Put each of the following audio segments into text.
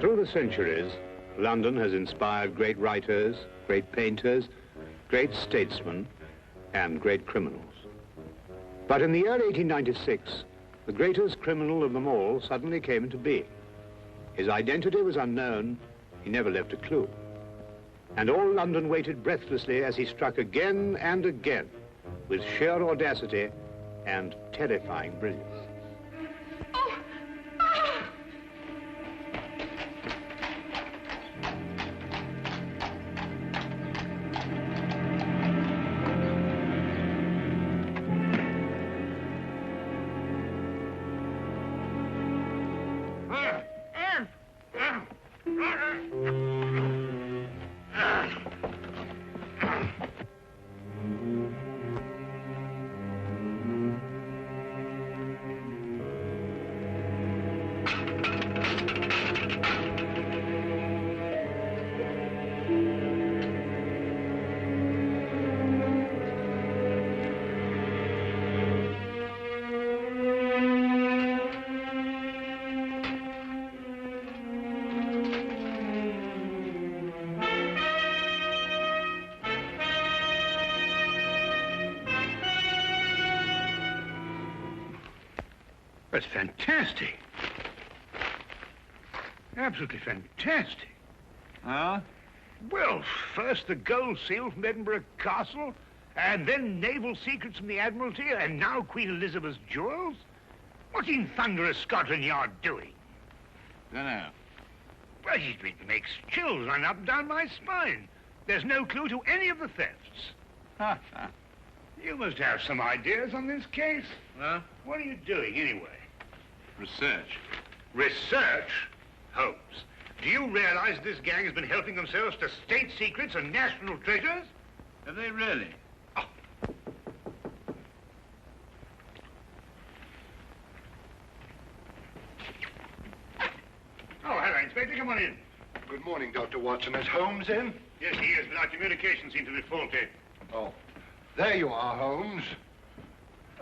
Through the centuries, London has inspired great writers, great painters, great statesmen, and great criminals. But in the year 1896, the greatest criminal of them all suddenly came into being. His identity was unknown, he never left a clue. And all London waited breathlessly as he struck again and again with sheer audacity and terrifying brilliance. That's fantastic. Absolutely fantastic. Huh? Well, first the gold seal from Edinburgh Castle, and then naval secrets from the Admiralty, and now Queen Elizabeth's jewels. What in thunder is Scotland Yard doing? Dunno. Well, it makes chills run up and down my spine. There's no clue to any of the thefts. You must have some ideas on this case. Huh? What are you doing, anyway? Research. Research? Holmes, do you realize this gang has been helping themselves to state secrets and national treasures? Have they really? Oh. Oh, hello, Inspector. Come on in. Good morning, Dr. Watson. Is Holmes in? Yes, he is, but our communications seem to be faulty. Oh. There you are, Holmes.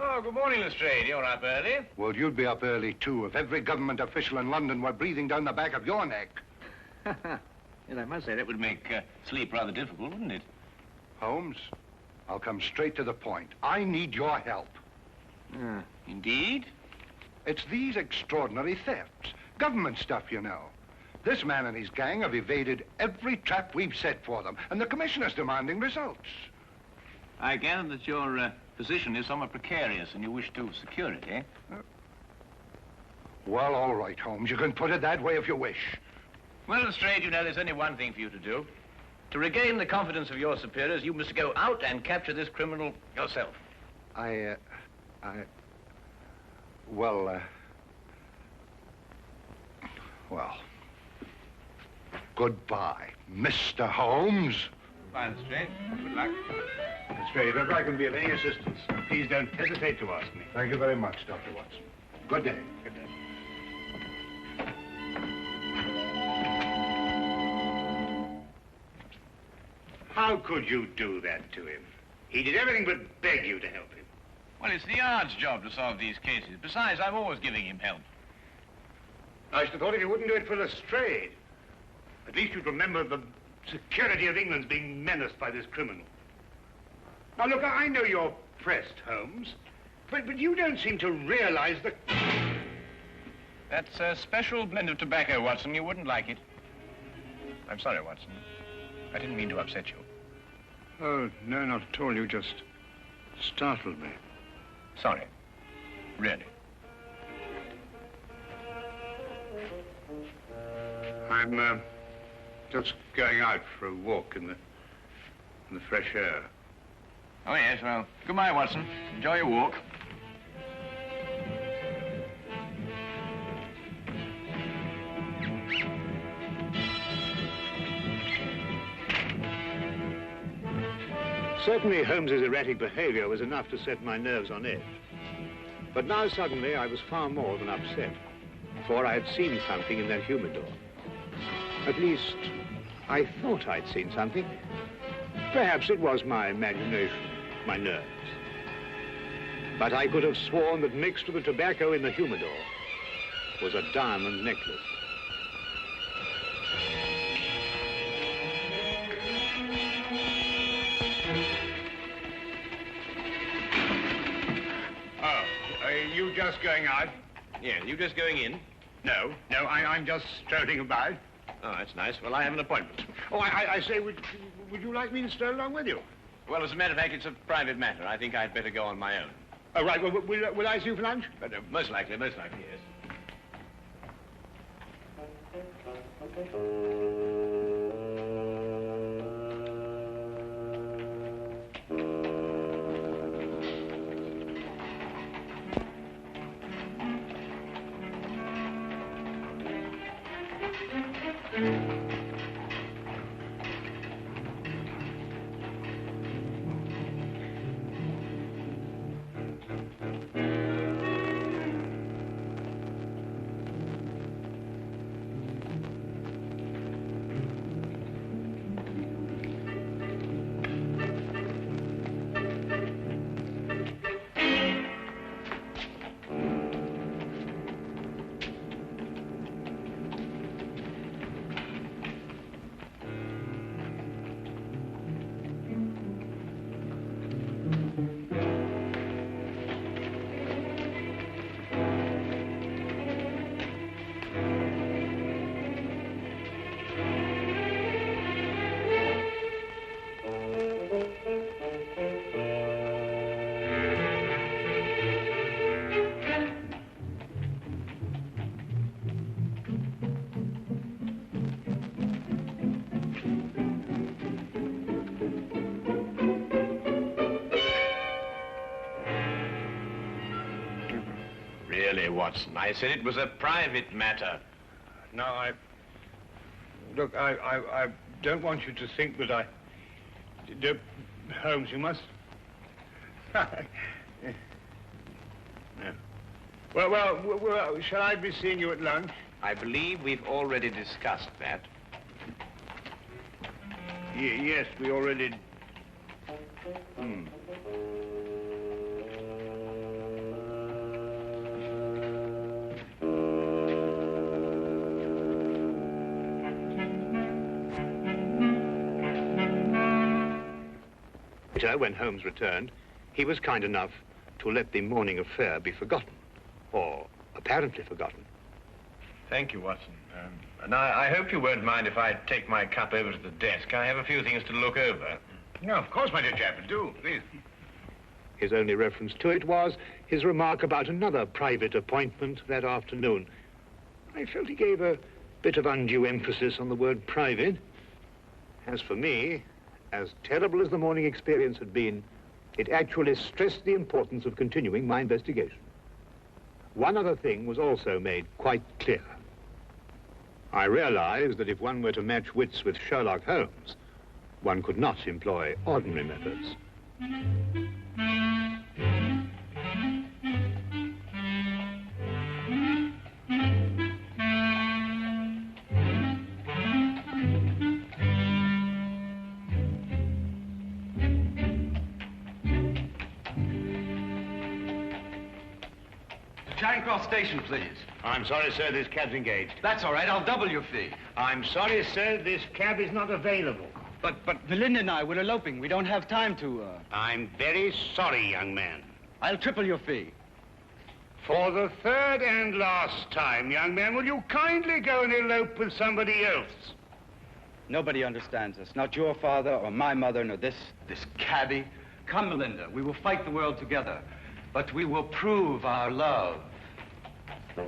Oh, good morning, Lestrade. You're up early. Well, you'd be up early, too, if every government official in London were breathing down the back of your neck. Yes, I must say that would make sleep rather difficult, wouldn't it? Holmes, I'll come straight to the point. I need your help. Indeed? It's these extraordinary thefts. Government stuff, you know. This man and his gang have evaded every trap we've set for them, and the commissioner's demanding results. I gather that your position is somewhat precarious and you wish to secure it, eh? Well, all right, Holmes. You can put it that way if you wish. Well, Lestrade, you know, there's only one thing for you to do. To regain the confidence of your superiors, you must go out and capture this criminal yourself. Well, goodbye, Mr. Holmes. Fine, Lestrade. Good luck. Lestrade, if I can be of any assistance, please don't hesitate to ask me. Thank you very much, Dr. Watson. Good day. Good day. How could you do that to him? He did everything but beg you to help him. Well, it's the Yard's job to solve these cases. Besides, I'm always giving him help. I should have thought if you wouldn't do it for Lestrade, at least you'd remember the security of England's being menaced by this criminal. Now, look, I know you're pressed, Holmes, but you don't seem to realize the... That's a special blend of tobacco, Watson. You wouldn't like it. I'm sorry, Watson. I didn't mean to upset you. Oh, no, not at all. You just startled me. Sorry. Really. I'm just going out for a walk in the fresh air. Oh, yes, well, goodbye, Watson. Enjoy your walk. Certainly Holmes's erratic behavior was enough to set my nerves on edge. But now suddenly I was far more than upset, for I had seen something in that humidor. At least, I thought I'd seen something. Perhaps it was my imagination, my nerves. But I could have sworn that mixed with the tobacco in the humidor was a diamond necklace. just going out. Yeah, you just going in? No, I'm just strolling about. Oh, that's nice. Well, I have an appointment. Oh, I say, would you like me to stroll along with you? Well, as a matter of fact, it's a private matter. I think I'd better go on my own. Oh, right. Well, will I see you for lunch? But, most likely, yes. Really, Watson, I said it was a private matter. No, Look, I don't want you to think that I... Holmes, you must... No. Well, shall I be seeing you at lunch? I believe we've already discussed that. Yes, we already... When Holmes returned, he was kind enough to let the morning affair be forgotten, or apparently forgotten. Thank you, Watson. And I hope you won't mind if I take my cup over to the desk. I have a few things to look over. No, of course, my dear chap, do, please. His only reference to it was his remark about another private appointment that afternoon. I felt he gave a bit of undue emphasis on the word private. As for me, as terrible as the morning experience had been, it actually stressed the importance of continuing my investigation. One other thing was also made quite clear. I realized that if one were to match wits with Sherlock Holmes, one could not employ ordinary methods. Charing Cross Station, please. I'm sorry, sir, this cab's engaged. That's all right. I'll double your fee. I'm sorry, sir, this cab is not available. But Melinda and I, we're eloping. We don't have time to, I'm very sorry, young man. I'll triple your fee. For the third and last time, young man, will you kindly go and elope with somebody else? Nobody understands us. Not your father or my mother, nor this cabbie. Come, Melinda. We will fight the world together. But we will prove our love. Cabby?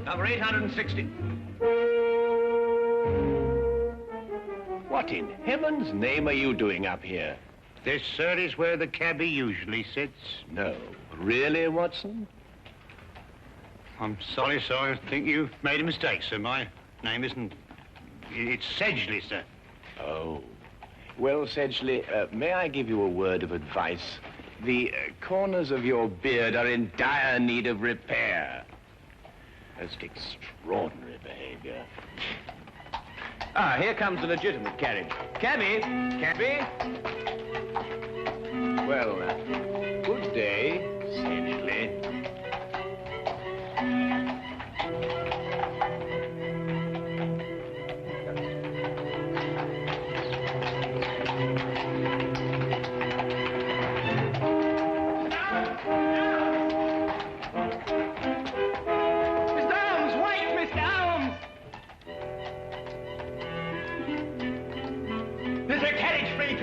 Number 860. What in heaven's name are you doing up here? This, sir, is where the cabbie usually sits. No. Really, Watson? I'm sorry, sir. I think you've made a mistake, sir. My name isn't... It's Sedgley, sir. Oh. Well, Sedgley, may I give you a word of advice? The corners of your beard are in dire need of repair. Most extraordinary behavior. Ah, here comes the legitimate carriage. Cabby! Cabby! Well, good day, Sedgley.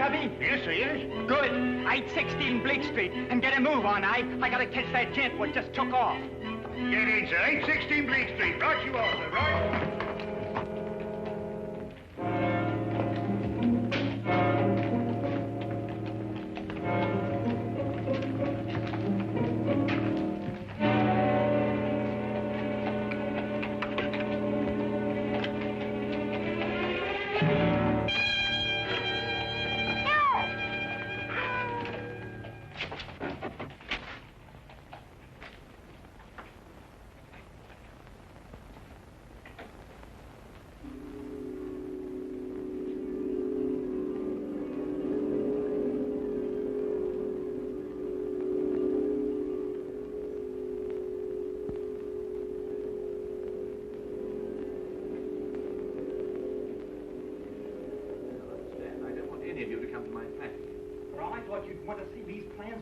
Tubby? Yes, sir, yes. Good. 816 Bleak Street. And get a move on, I gotta catch that gent what just took off. Get in, sir. 816 Bleak Street. Right you are, sir. Right.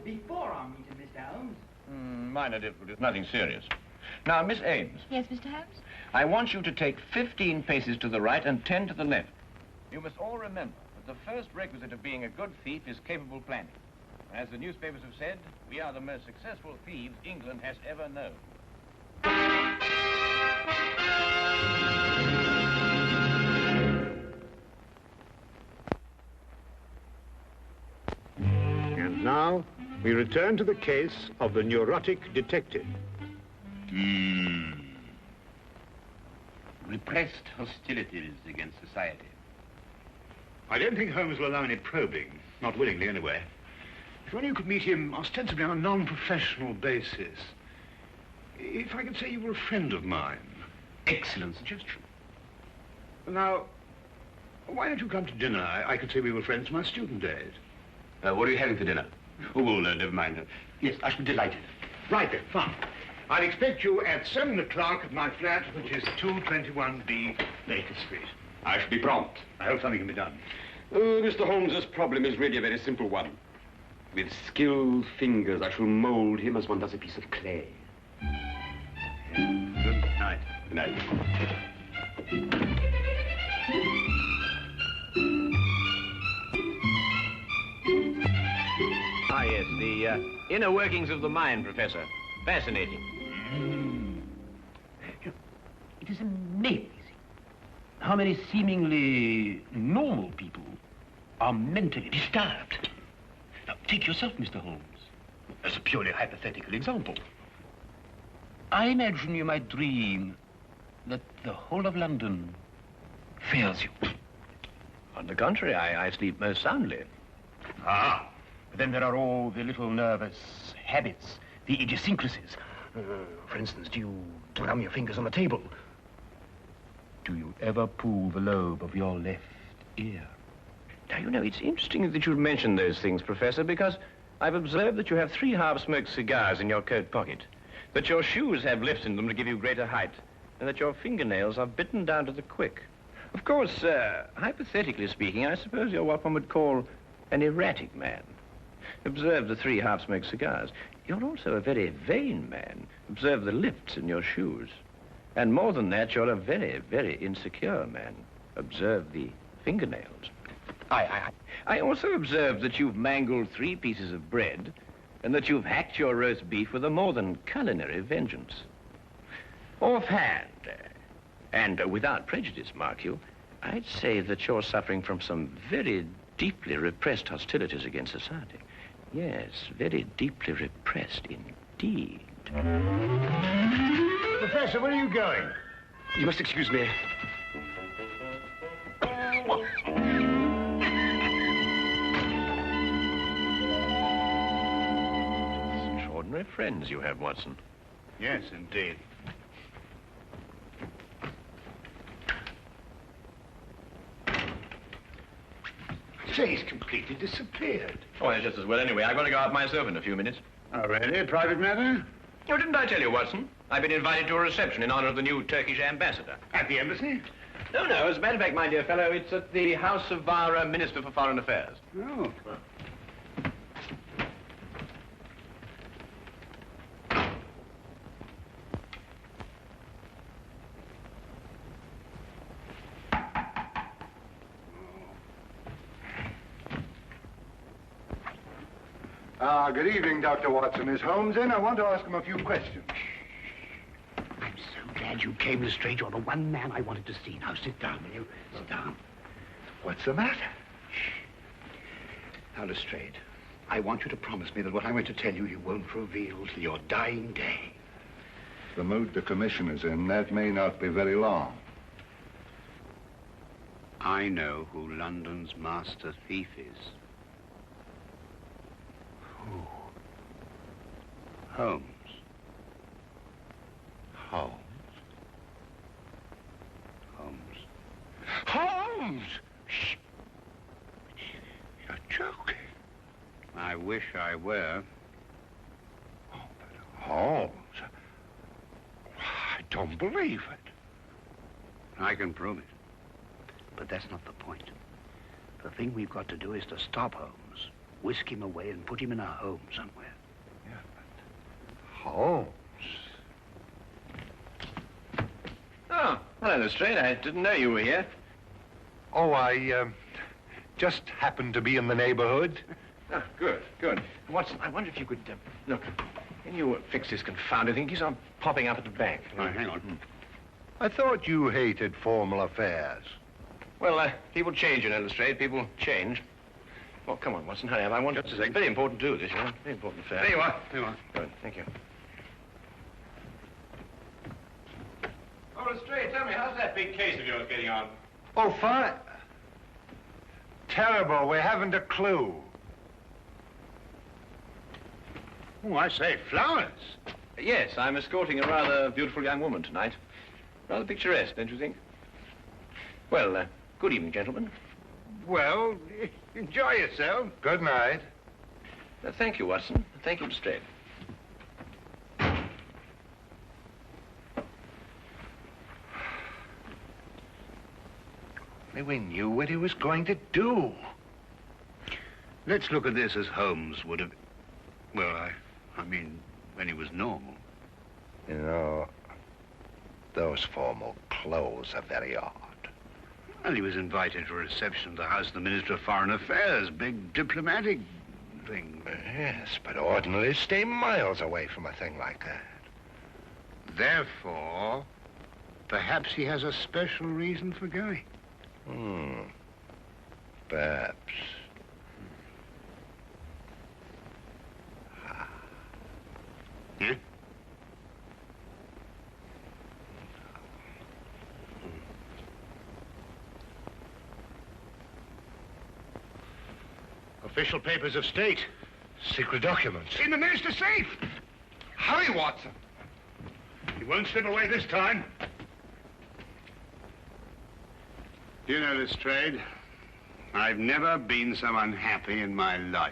Before our meeting, Mr. Holmes. Minor difficulties, nothing serious. Now, Miss Ames. Yes, Mr. Holmes? I want you to take 15 paces to the right and 10 to the left. You must all remember that the first requisite of being a good thief is capable planning. As the newspapers have said, we are the most successful thieves England has ever known. And now, we return to the case of the neurotic detective. Repressed hostilities against society. I don't think Holmes will allow any probing. Not willingly, anyway. If only you could meet him ostensibly on a non-professional basis. If I could say you were a friend of mine. Excellent suggestion. Now, why don't you come to dinner? I could say we were friends from my student days. What are you having for dinner? Oh, well, never mind. Yes, I should be delighted. Right then, fine. I'll expect you at 7 o'clock at my flat, which is 221B Baker Street. I shall be prompt. I hope something can be done. Mr. Holmes's problem is really a very simple one. With skilled fingers, I shall mold him as one does a piece of clay. Good night. Good night. Ah, yes, the inner workings of the mind, Professor. Fascinating. It is amazing how many seemingly normal people are mentally disturbed. Now, take yourself, Mr. Holmes, as a purely hypothetical example. I imagine you might dream that the whole of London fails you. On the contrary, I sleep most soundly. Ah, but then there are all the little nervous habits, the idiosyncrasies. For instance, do you drum your fingers on the table? Do you ever pull the lobe of your left ear? Now, you know, it's interesting that you mention those things, Professor, because I've observed that you have 3 half-smoked cigars in your coat pocket, that your shoes have lifts in them to give you greater height, and that your fingernails are bitten down to the quick. Of course, hypothetically speaking, I suppose you're what one would call an erratic man. Observe the 3 half-smoked cigars. You're also a very vain man. Observe the lifts in your shoes. And more than that, you're a very, very insecure man. Observe the fingernails. I also observe that you've mangled 3 pieces of bread and that you've hacked your roast beef with a more than culinary vengeance. Offhand, and without prejudice, mark you, I'd say that you're suffering from some very deeply repressed hostilities against society. Yes, very deeply repressed indeed. Professor, where are you going? You must excuse me. Extraordinary friends you have, Watson. Yes, indeed. I say, he's completely disappeared. Oh, it's just as well anyway. I've got to go out myself in a few minutes. Oh, really? A private matter? Oh, didn't I tell you, Watson? I've been invited to a reception in honor of the new Turkish ambassador. At the embassy? No, as a matter of fact, my dear fellow, it's at the house of our Minister for Foreign Affairs. Oh. Good evening, Dr. Watson. Is Holmes in? I want to ask him a few questions. I'm so glad you came, Lestrade. You're the one man I wanted to see. Now, sit down, will you? Sit down. What's the matter? Now, Lestrade, I want you to promise me that what I'm going to tell you, you won't reveal till your dying day. The mood the commissioner's in, that may not be very long. I know who London's master thief is. Who? Holmes. Holmes? Holmes. Holmes! Shh. You're joking. I wish I were. Oh, but Holmes... I don't believe it. I can prove it. But that's not the point. The thing we've got to do is to stop Holmes, whisk him away and put him in a home somewhere. Yeah, but... Holmes? Oh, hello, Lestrade. I didn't know you were here. Oh, I, just happened to be in the neighborhood. Oh, good, good. Watson, I wonder if you could, look, can you fix this confounded thing? It keeps on popping up at the bank. All right, hang on. I thought you hated formal affairs. Well, people change, you know, Lestrade. People change. Oh, come on, Watson, hurry up. I want... Just a second. Very important to do this, you know. Very important affair. There you are. There you are. Good, thank you. Oh, Lestrade, tell me, how's that big case of yours getting on? Oh, fine. Terrible. We haven't a clue. Oh, I say, flowers. Yes, I'm escorting a rather beautiful young woman tonight. Rather picturesque, don't you think? Well, good evening, gentlemen. Well, enjoy yourself. Good night. Thank you, Watson. Thank you, Lestrade. We knew what he was going to do. Let's look at this as Holmes would have... Well, I mean, when he was normal. You know, those formal clothes are very odd. Well, he was invited to a reception at the house of the Minister of Foreign Affairs. Big diplomatic thing. Yes, but ordinarily stay miles away from a thing like that. Therefore, perhaps he has a special reason for going. Perhaps. Yeah? Official papers of state. Secret documents. In the minister's safe. Hurry, Watson. He won't slip away this time. Do you know, Lestrade, I've never been so unhappy in my life.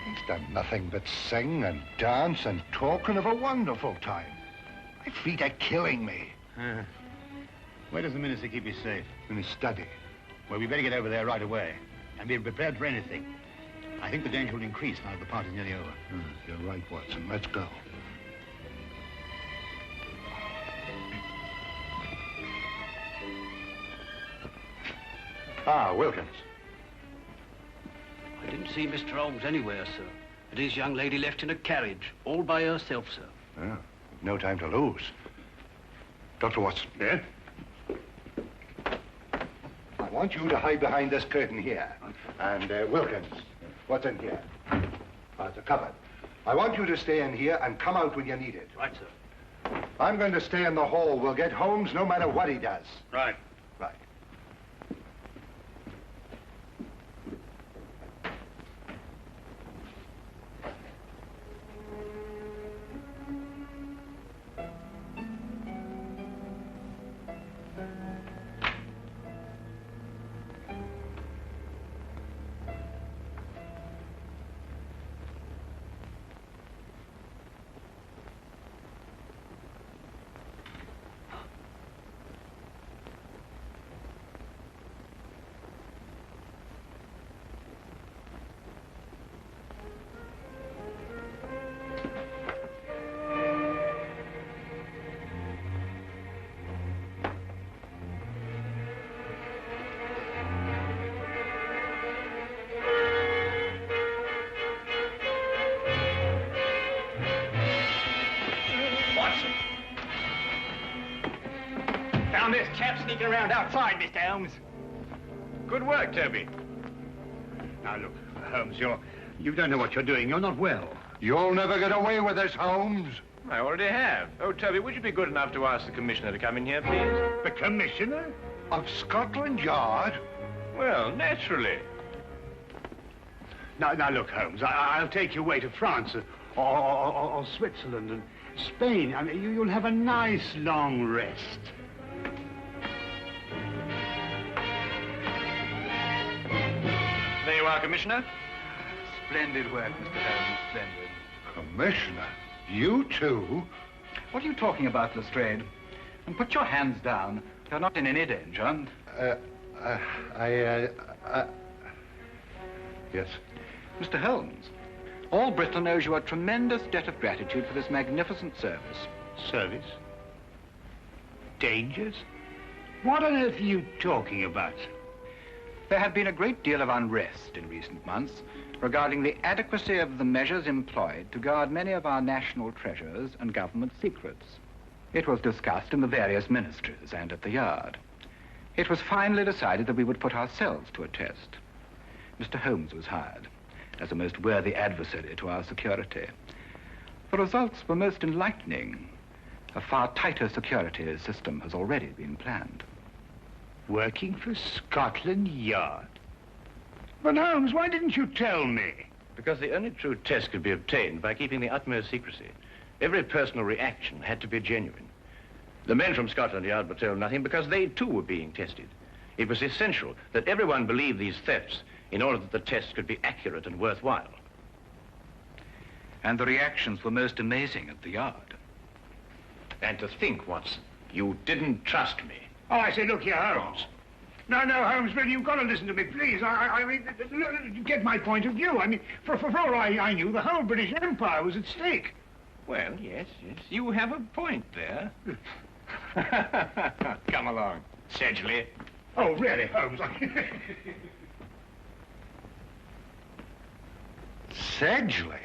He's done nothing but sing and dance and talk and have a wonderful time. My feet are killing me. Where does the minister keep his safe? In his study. Well, we better get over there right away and be prepared for anything. I think the danger will increase now that the party's nearly over. You're right, Watson. Let's go. Ah, Wilkins. I didn't see Mr. Holmes anywhere, sir. And his young lady left in a carriage, all by herself, sir. Yeah, no time to lose. Dr. Watson. Yeah? I want you to hide behind this curtain here. And, Wilkins, what's in here? It's a cupboard. I want you to stay in here and come out when you need it. Right, sir. I'm going to stay in the hall. We'll get Holmes no matter what he does. Right. Right. Found this chap sneaking around outside, Mr. Holmes. Good work, Toby. Now, look, Holmes, you don't know what you're doing. You're not well. You'll never get away with this, Holmes. I already have. Oh, Toby, would you be good enough to ask the commissioner to come in here, please? The commissioner? Of Scotland Yard? Well, naturally. Now, look, Holmes, I'll take you away to France or Switzerland and Spain. I mean, you'll have a nice long rest. There you are, Commissioner. Splendid work, Mr. Holmes, splendid. Commissioner, you too? What are you talking about, Lestrade? And put your hands down. You're not in any danger. Yes. Mr. Holmes, all Bristol knows you a tremendous debt of gratitude for this magnificent service. Service? Dangers? What on earth are you talking about? There had been a great deal of unrest in recent months regarding the adequacy of the measures employed to guard many of our national treasures and government secrets. It was discussed in the various ministries and at the Yard. It was finally decided that we would put ourselves to a test. Mr. Holmes was hired as a most worthy adversary to our security. The results were most enlightening. A far tighter security system has already been planned. Working for Scotland Yard? But Holmes, why didn't you tell me? Because the only true test could be obtained by keeping the utmost secrecy. Every personal reaction had to be genuine. The men from Scotland Yard were told nothing because they too were being tested. It was essential that everyone believe these thefts in order that the test could be accurate and worthwhile. And the reactions were most amazing at the Yard. And to think, Watson, you didn't trust me. Oh, I say, look here, Holmes. No, Holmes, really, you've got to listen to me, please. I mean, get my point of view. I mean, for all I knew, the whole British Empire was at stake. Well, yes, you have a point there. Come along, Sedgley. Oh, really, Holmes? Sedgley?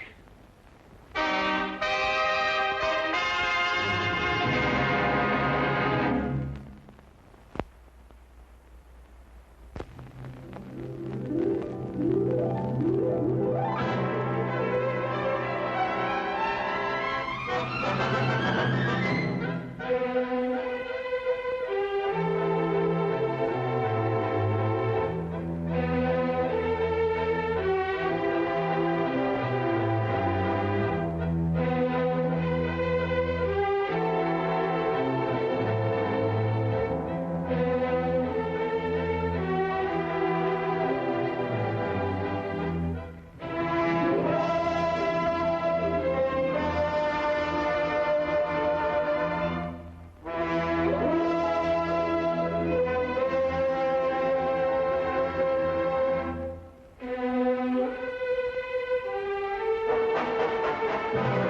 Thank you.